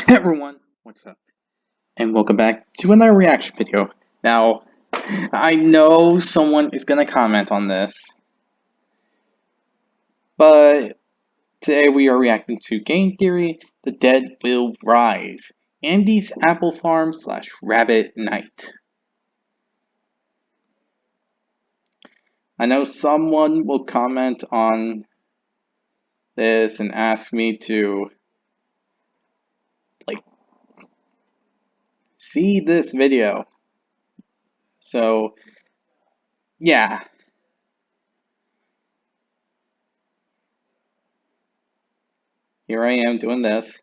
Hey everyone, what's up? And welcome back to another reaction video. Now, I know someone is gonna comment on this, but today we are reacting to Game Theory, The Dead Will Rise, Andy's Apple Farm / Rabbit Night. I know someone will comment on this and ask me to, see this video. So, yeah. Here I am doing this.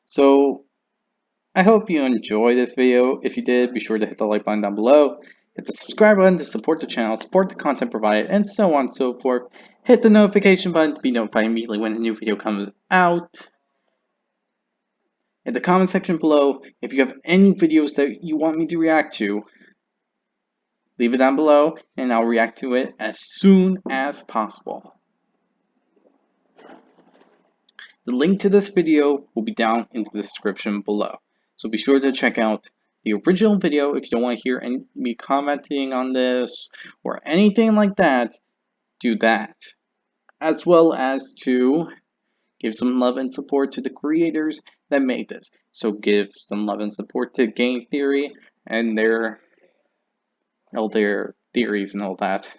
So, I hope you enjoyed this video. If you did, be sure to hit the like button down below, hit the subscribe button to support the channel, support the content provided, and so on and so forth. Hit the notification button to be notified immediately when a new video comes out. In the comment section below, if you have any videos that you want me to react to, leave it down below and I'll react to it as soon as possible. The link to this video will be down in the description below. So be sure to check out the original video if you don't want to hear me commenting on this or anything like that. Do that. As well as to give some love and support to the creators that made this. So give some love and support to Game Theory and all their theories and all that.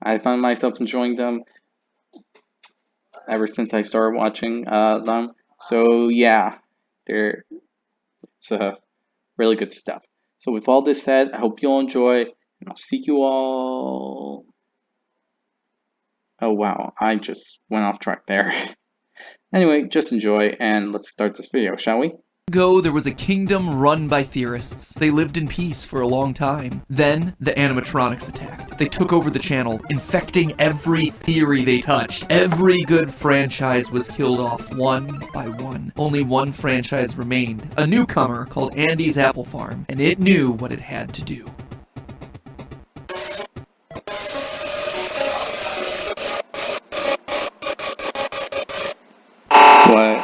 I find myself enjoying them ever since I started watching them. So yeah, it's really good stuff. So with all this said, I hope you all enjoy, and I'll see you all. Oh wow, I just went off track there. Anyway, just enjoy, and let's start this video, shall we? There was a kingdom run by theorists. They lived in peace for a long time. Then, the animatronics attacked. They took over the channel, infecting every theory they touched. Every good franchise was killed off one by one. Only one franchise remained, a newcomer called Andy's Apple Farm, and it knew what it had to do. What?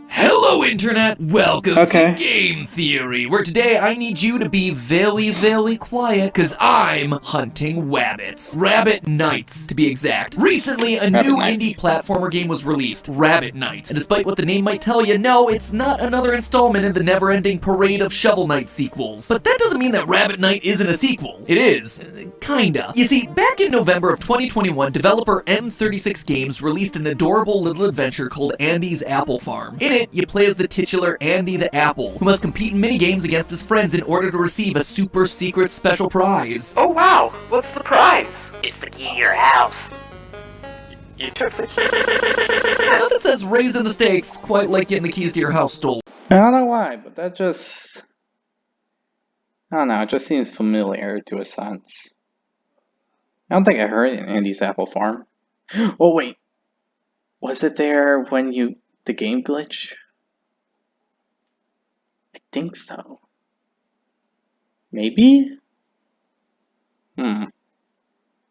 Hello Internet, welcome to Game Theory, where today I need you to be very quiet, cause I'm hunting wabbits. Rabbit Nights, to be exact. Recently, a new indie platformer game was released, Rabbit Night. And despite what the name might tell you, no, it's not another installment in the never-ending parade of Shovel Knight sequels. But that doesn't mean that Rabbit Night isn't a sequel. It is. Kinda. You see, back in November of 2021, developer M36 Games released an adorable little adventure called Andy's Apple Farm. In it, you play as the titular Andy the Apple, who must compete in mini-games against his friends in order to receive a super secret special prize. Oh wow, what's the prize? It's the key to your house. You took the key. Nothing says raising the stakes quite like getting the keys to your house stolen. I don't know why, but that just... I don't know, it just seems familiar to a sense. I don't think I heard it in Andy's Apple Farm. Oh wait, was it there when the game glitch? I think so. Maybe?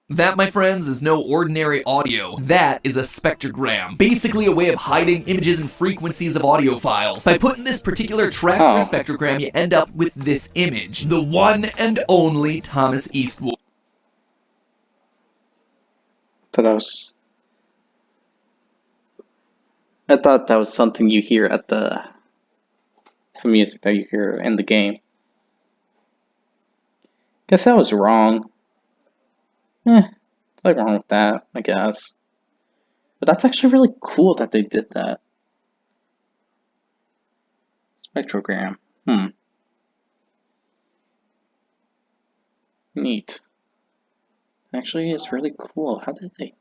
That, my friends, is no ordinary audio. That is a spectrogram. Basically a way of hiding images and frequencies of audio files. By putting this particular track through a spectrogram, you end up with this image. The one and only Thomas Eastwood. I thought that was something you hear at some music that you hear in the game. Guess that was wrong. Nothing wrong with that, I guess. But that's actually really cool that they did that. Spectrogram. Neat. Actually, it's really cool. How did they...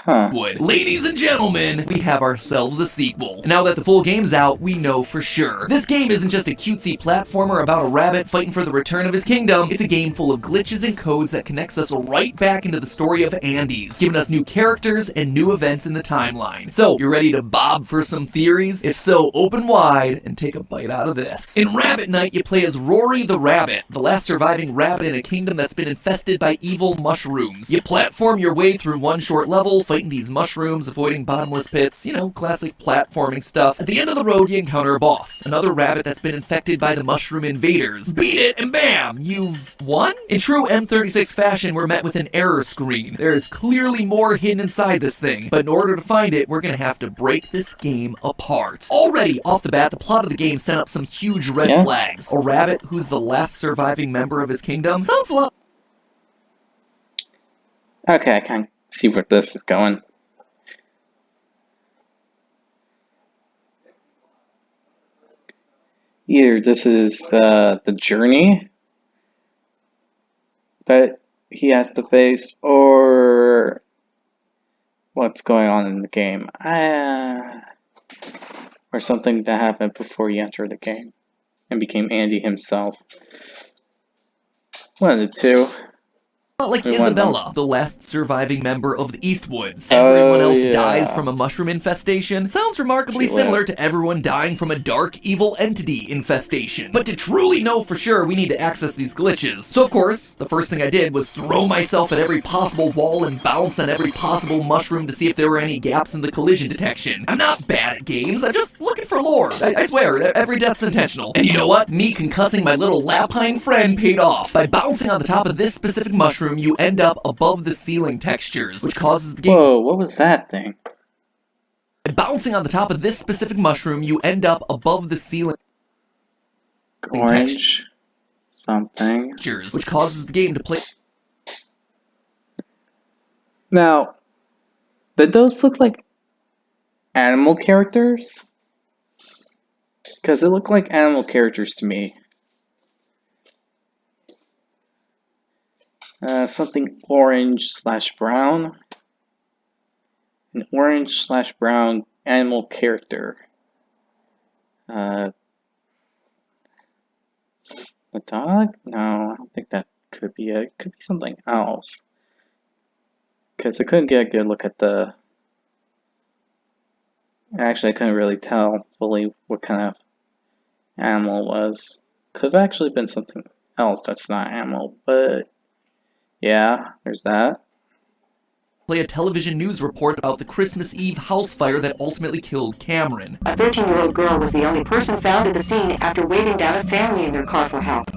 Ladies and gentlemen, we have ourselves a sequel. Now that the full game's out, we know for sure. This game isn't just a cutesy platformer about a rabbit fighting for the return of his kingdom. It's a game full of glitches and codes that connects us right back into the story of Andy's, giving us new characters and new events in the timeline. So, you ready to bob for some theories? If so, open wide and take a bite out of this. In Rabbit Night, you play as Rory the Rabbit, the last surviving rabbit in a kingdom that's been infested by evil mushrooms. You platform your way through one short level, fighting these mushrooms, avoiding bottomless pits, you know, classic platforming stuff. At the end of the road, you encounter a boss, another rabbit that's been infected by the mushroom invaders. Beat it, and bam, you've won? In true M36 fashion, we're met with an error screen. There is clearly more hidden inside this thing, but in order to find it, we're gonna have to break this game apart. Already, off the bat, the plot of the game sent up some huge red flags. A rabbit who's the last surviving member of his kingdom? Sounds a lot. Okay, I can see where this is going. Either this is the journey that he has to face, or what's going on in the game. Or something that happened before he entered the game and became Andy himself. One of the two. Not like Isabella, the last surviving member of the Eastwoods. Everyone else dies from a mushroom infestation. Sounds remarkably similar to everyone dying from a dark, evil entity infestation. But to truly know for sure, we need to access these glitches. So of course, the first thing I did was throw myself at every possible wall and bounce on every possible mushroom to see if there were any gaps in the collision detection. I'm not bad at games, I'm just looking for lore. I swear, every death's intentional. And you know what? Me concussing my little lapine friend paid off. By bouncing on the top of this specific mushroom, you end up above the ceiling textures, which causes the game— Whoa, what was that thing? By bouncing on the top of this specific mushroom, you end up above the ceiling Orange something. textures, which causes the game to play— Now, did those look like animal characters? Because it looked like animal characters to me. Something orange/brown. An orange/brown animal character. A dog? No, I don't think that could be it. It could be something else. Because I couldn't get a good look at the... Actually, I couldn't really tell fully what kind of animal it was. Could have actually been something else that's not animal, but... Yeah, there's that. play a television news report about the Christmas Eve house fire that ultimately killed Cameron. A 13-year-old girl was the only person found at the scene after waving down a family in their car for help.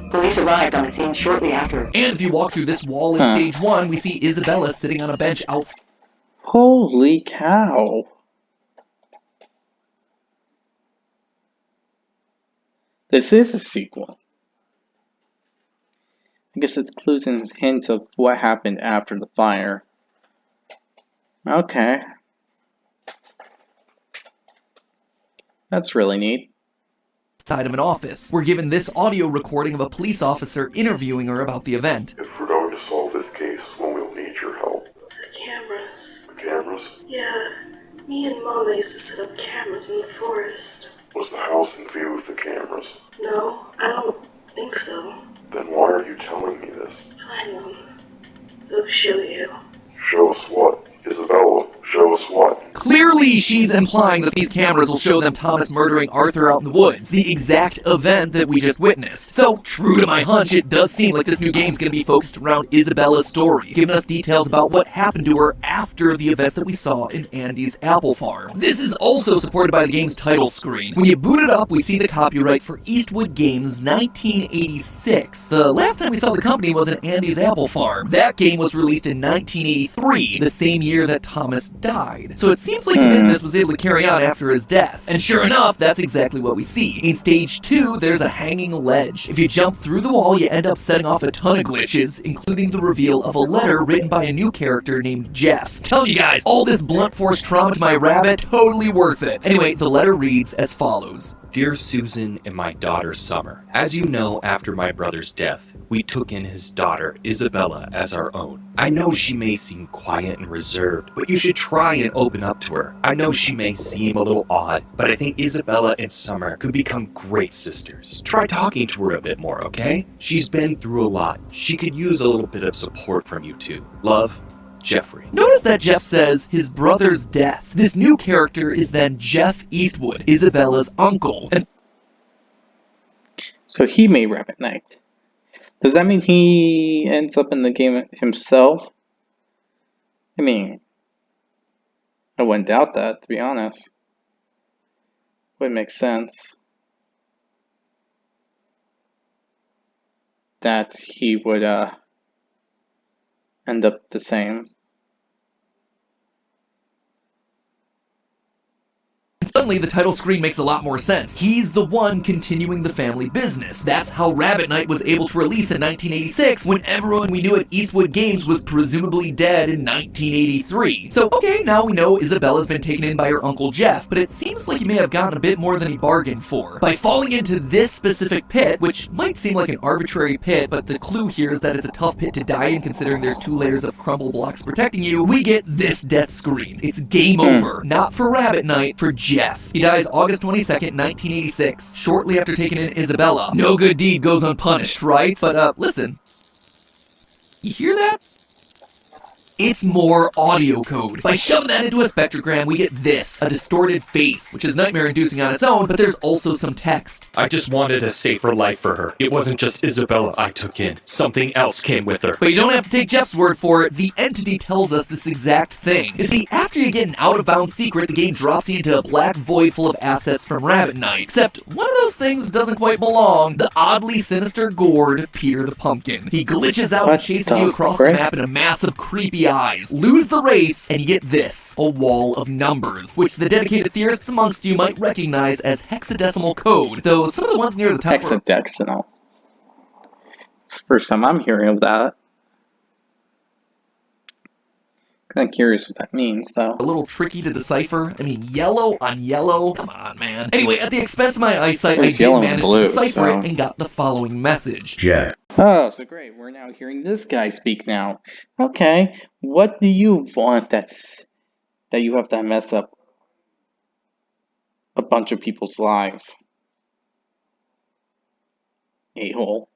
Police arrived on the scene shortly after. And if you walk through this wall in stage 1, we see Isabella sitting on a bench outside. Holy cow. This is a sequel. I guess it's clues and hints of what happened after the fire. Okay. That's really neat. Side of an office. We're given this audio recording of a police officer interviewing her about the event. If we're going to solve this case, when we'll need your help. The cameras. The cameras? Yeah. Me and Mama used to set up cameras in the forest. Was the house in view of the cameras? No, I don't think so. Then why are you telling me this? Find them. They'll show you. Show us what? Isabella, show us what? Clearly, she's implying that these cameras will show them Thomas murdering Arthur out in the woods, the exact event that we just witnessed. So, true to my hunch, it does seem like this new game's gonna be focused around Isabella's story, giving us details about what happened to her after the events that we saw in Andy's apple farm. This is also supported by the game's title screen. When you boot it up, we see the copyright for Eastwood Games 1986. The last time we saw the company was in Andy's apple farm. That game was released in 1983, the same year that Thomas died. So it seems like the business was able to carry on after his death. And sure enough, that's exactly what we see. In stage 2, there's a hanging ledge. If you jump through the wall, you end up setting off a ton of glitches, including the reveal of a letter written by a new character named Jeff. Tell you guys, all this blunt force trauma to my rabbit, totally worth it. Anyway, the letter reads as follows. Dear Susan and my daughter Summer, as you know, after my brother's death, we took in his daughter Isabella as our own. I know she may seem quiet and reserved, but you should try and open up to her. I know she may seem a little odd, but I think Isabella and Summer could become great sisters. Try talking to her a bit more, okay? She's been through a lot. She could use a little bit of support from you two. Love, Jeffrey. Notice that Jeff says his brother's death. This new character is then Jeff Eastwood, Isabella's uncle. And So he may Rabbit Knight. Does that mean he ends up in the game himself? I mean, I wouldn't doubt that, to be honest. Would make sense that he would end up the same. And suddenly, the title screen makes a lot more sense. He's the one continuing the family business. That's how Rabbit Knight was able to release in 1986, when everyone we knew at Eastwood Games was presumably dead in 1983. So, okay, now we know Isabella's been taken in by her Uncle Jeff, but it seems like he may have gotten a bit more than he bargained for. By falling into this specific pit, which might seem like an arbitrary pit, but the clue here is that it's a tough pit to die in considering there's 2 layers of crumble blocks protecting you, we get this death screen. It's game over. Not for Rabbit Knight, for Jeff. He dies August 22nd, 1986, shortly after taking in Isabella. No good deed goes unpunished, right? But, listen. You hear that? It's more audio code. By shoving that into a spectrogram, we get this, a distorted face, which is nightmare-inducing on its own, but there's also some text. I just wanted a safer life for her. It wasn't just Isabella I took in. Something else came with her. But you don't have to take Jeff's word for it. The entity tells us this exact thing. You see, after you get an out-of-bounds secret, the game drops you into a black void full of assets from Rabbit Knight. Except, one of those things doesn't quite belong. The oddly sinister gourd, Peter the Pumpkin. He glitches out and chases you across the map in a massive creepy eyes. Lose the race, and you get this, a wall of numbers, which the dedicated theorists amongst you might recognize as hexadecimal code, though some of the ones near the top Hexadecimal. It's the first time I'm hearing of that. Kind of curious what that means, though. a little tricky to decipher. I mean, yellow on yellow? Come on, man. Anyway, at the expense of my eyesight, I did manage to decipher it and got the following message. Jeff. Oh, so great. We're now hearing this guy speak now. Okay, what do you want that you have to mess up a bunch of people's lives? A-hole.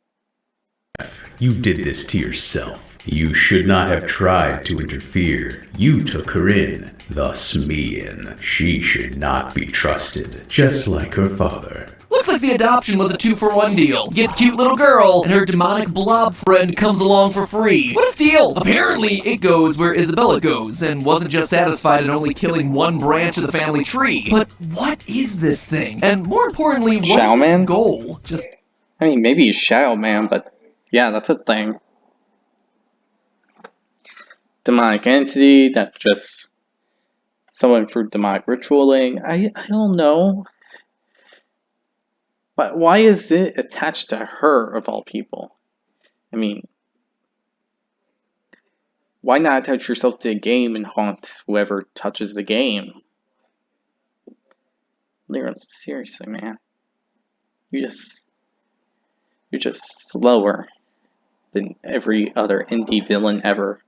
You did this to yourself. You should not have tried to interfere. You took her in, thus me in. She should not be trusted, just like her father. Looks like the adoption was a 2-for-1 deal. You get the cute little girl, and her demonic blob friend comes along for free. What a steal! Apparently, it goes where Isabella goes, and wasn't just satisfied in only killing one branch of the family tree. But what is this thing? And more importantly, what is its goal? I mean, maybe he's Shadow Man, but yeah, that's a thing. Demonic entity that just summoned through demonic ritualing. I don't know. But why is it attached to her, of all people? I mean, why not attach yourself to a game and haunt whoever touches the game? Literally, seriously, man. You're just slower than every other indie villain ever.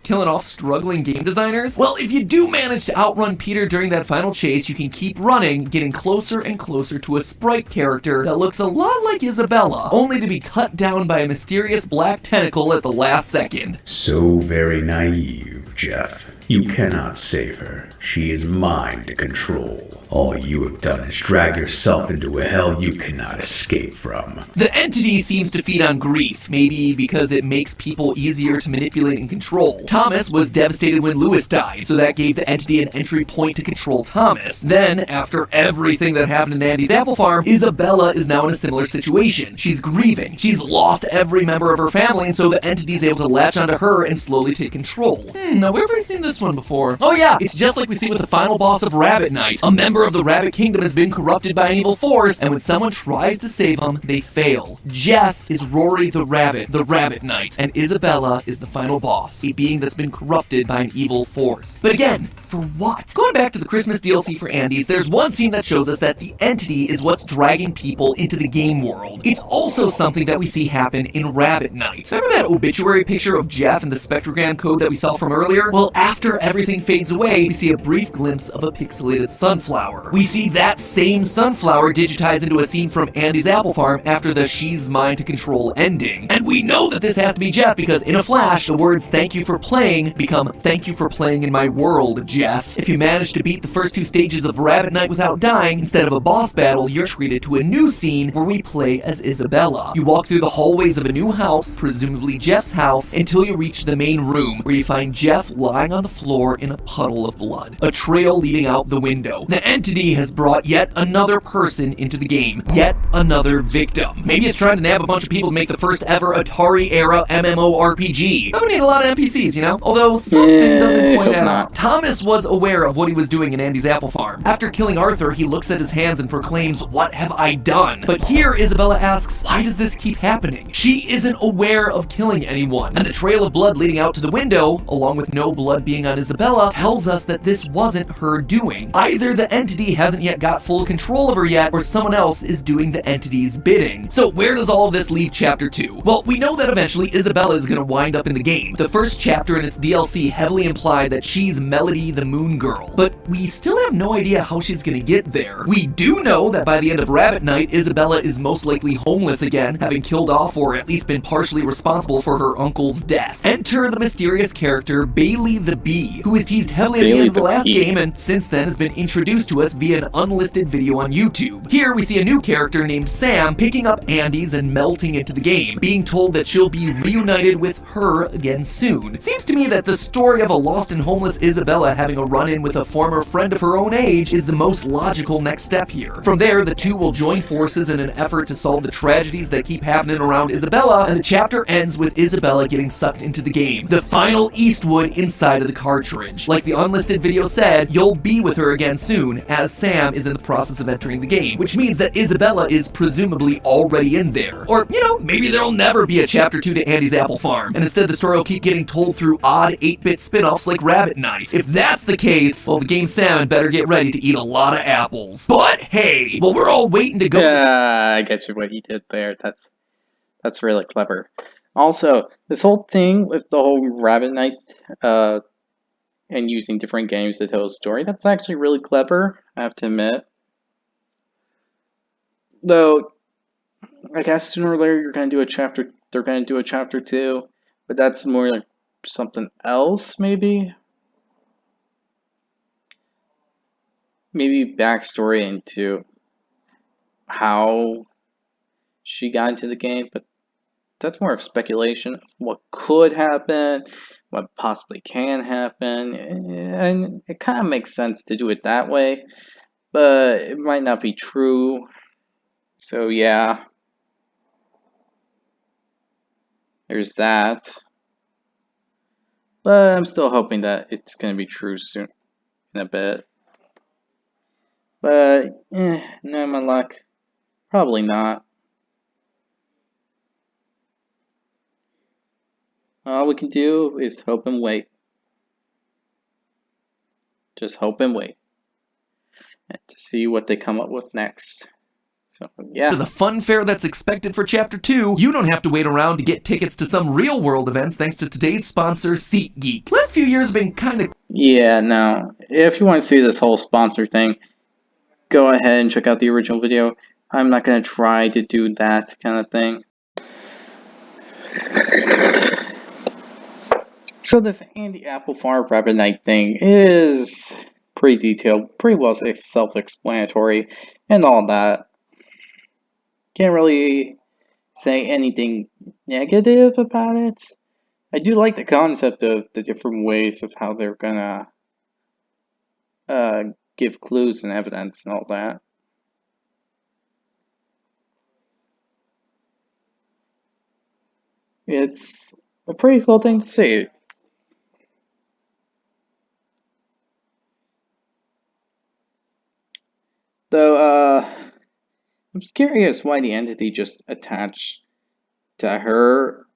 Killing off struggling game designers? Well, if you do manage to outrun Peter during that final chase, you can keep running, getting closer and closer to a sprite character that looks a lot like Isabella, only to be cut down by a mysterious black tentacle at the last second. So very naive, Jeff. You cannot save her. She is mine to control. All you have done is drag yourself into a hell you cannot escape from. The entity seems to feed on grief, maybe because it makes people easier to manipulate and control. Thomas was devastated when Lewis died, so that gave the entity an entry point to control Thomas. Then, after everything that happened in Andy's apple farm, Isabella is now in a similar situation. She's grieving. She's lost every member of her family, and so the entity's able to latch onto her and slowly take control. Now where have I seen this one before? Oh yeah, it's just like we see with the final boss of Rabbit Knight. A member of the Rabbit Kingdom has been corrupted by an evil force, and when someone tries to save him, they fail. Jeff is Rory the Rabbit Knight, and Isabella is the final boss, a being that's been corrupted by an evil force. But again, for what? Going back to the Christmas DLC for Andy's, there's one scene that shows us that the entity is what's dragging people into the game world. It's also something that we see happen in Rabbit Knight. Remember that obituary picture of Jeff and the spectrogram code that we saw from earlier? Well, after After everything fades away, we see a brief glimpse of a pixelated sunflower. We see that same sunflower digitized into a scene from Andy's Apple Farm after the "she's mine to control" ending. And we know that this has to be Jeff because in a flash, the words "thank you for playing" become "thank you for playing in my world, Jeff." If you manage to beat the first 2 stages of Rabbit Night without dying, instead of a boss battle, you're treated to a new scene where we play as Isabella. You walk through the hallways of a new house, presumably Jeff's house, until you reach the main room, where you find Jeff lying on the floor in a puddle of blood. A trail leading out the window. The entity has brought yet another person into the game. Yet another victim. Maybe it's trying to nab a bunch of people to make the first ever Atari-era MMORPG. I would need a lot of NPCs, you know? Although something doesn't quite add up. Thomas was aware of what he was doing in Andy's Apple Farm. After killing Arthur, he looks at his hands and proclaims, "What have I done?" But here, Isabella asks, why does this keep happening? She isn't aware of killing anyone. And the trail of blood leading out to the window, along with no blood being on Isabella, tells us that this wasn't her doing. Either the entity hasn't yet got full control of her yet, or someone else is doing the entity's bidding. So where does all of this leave Chapter 2? Well, we know that eventually Isabella is going to wind up in the game. The first chapter in its DLC heavily implied that she's Melody the Moon Girl, but we still have no idea how she's going to get there. We do know that by the end of Rabbit Night, Isabella is most likely homeless again, having killed off or at least been partially responsible for her uncle's death. Enter the mysterious character Bailey the Bee, who was teased heavily at the end of the last game and since then has been introduced to us via an unlisted video on YouTube. Here we see a new character named Sam picking up Andy's and melting into the game, being told that she'll be reunited with her again soon. It seems to me that the story of a lost and homeless Isabella having a run-in with a former friend of her own age is the most logical next step here. From there, the two will join forces in an effort to solve the tragedies that keep happening around Isabella, and the chapter ends with Isabella getting sucked into the game. The final Eastwood inside of the cartridge. Like the unlisted video said, you'll be with her again soon, as Sam is in the process of entering the game, which means that Isabella is presumably already in there. Or, you know, maybe there'll never be a Chapter 2 to Andy's Apple Farm, and instead the story will keep getting told through odd 8-bit spin-offs like Rabbit Night. If that's the case, well, the game Salmon better get ready to eat a lot of apples. But hey, well, we're all waiting to go. I get you what he did there. That's really clever. Also, this whole thing with the whole Rabbit Night and using different games to tell a story, that's actually really clever, I have to admit. Though, I guess sooner or later they're going to do a chapter 2, but that's more like something else, maybe? Maybe backstory into how she got into the game, but that's more of speculation of what could happen, what possibly can happen, and it kind of makes sense to do it that way, but it might not be true, so yeah, there's that, but I'm still hoping that it's going to be true soon, in a bit, but, no, my luck, probably not. All we can do is hope and wait. Just hope and wait. And to see what they come up with next. So, yeah. To the funfair that's expected for Chapter 2, you don't have to wait around to get tickets to some real-world events thanks to today's sponsor, SeatGeek. Last few years have been kind of... Yeah, no. If you want to see this whole sponsor thing, go ahead and check out the original video. I'm not going to try to do that kind of thing. So this Andy Apple Farm Rabbit Night thing is pretty detailed, pretty well self-explanatory, and all that. Can't really say anything negative about it. I do like the concept of the different ways of how they're gonna give clues and evidence and all that. It's a pretty cool thing to see. Though, I'm just curious why the entity just attached to her.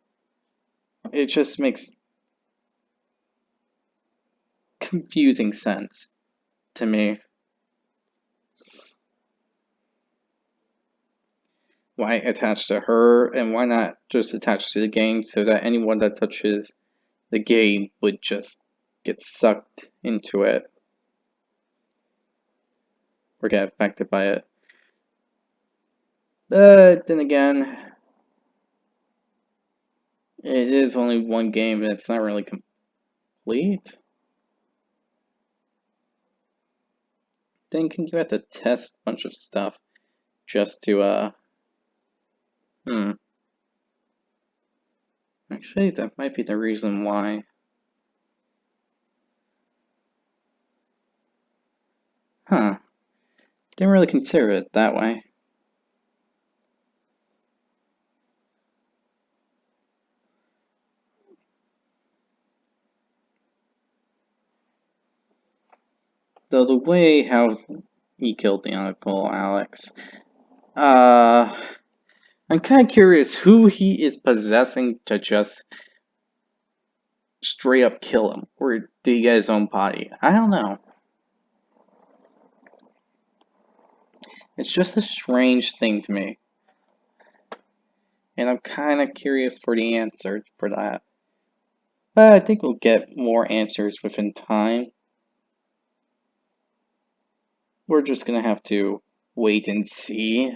It just makes confusing sense to me. Why attach to her, and why not just attach to the game so that anyone that touches the game would just get sucked into it or get affected by it. Then again, it is only one game and it's not really complete. Thinking you have to test a bunch of stuff just to, Actually, that might be the reason why. Huh. Didn't really consider it that way. Though the way how he killed the Uncle Alex, I'm kind of curious who he is possessing to just straight up kill him, or did he get his own body? I don't know. It's just a strange thing to me, and I'm kind of curious for the answer for that. But I think we'll get more answers within time. We're just gonna have to wait and see.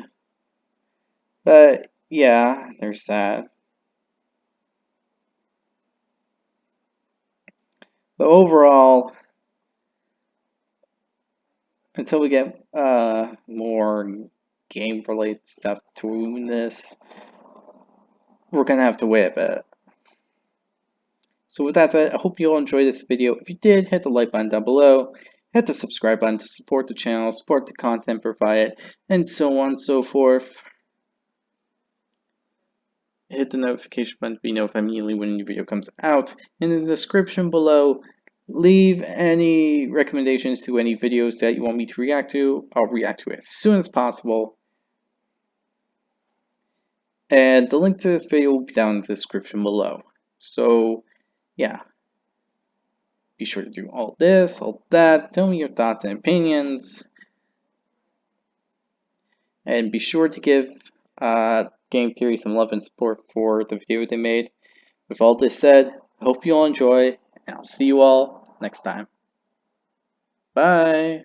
But yeah, there's that. But overall, until we get more game related stuff to this, we're gonna have to wait a bit. So with that said, I hope you all enjoyed this video. If you did, hit the like button down below, hit the subscribe button to support the channel, support the content provided, and so on and so forth. Hit the notification button to be notified immediately when a new video comes out. In the description below, leave any recommendations to any videos that you want me to react to. I'll react to it as soon as possible. And the link to this video will be down in the description below. So, yeah. Be sure to do all this, all that. Tell me your thoughts and opinions. And be sure to give Game Theory some love and support for the video they made. With all this said, I hope you all enjoy, and I'll see you all next time. Bye!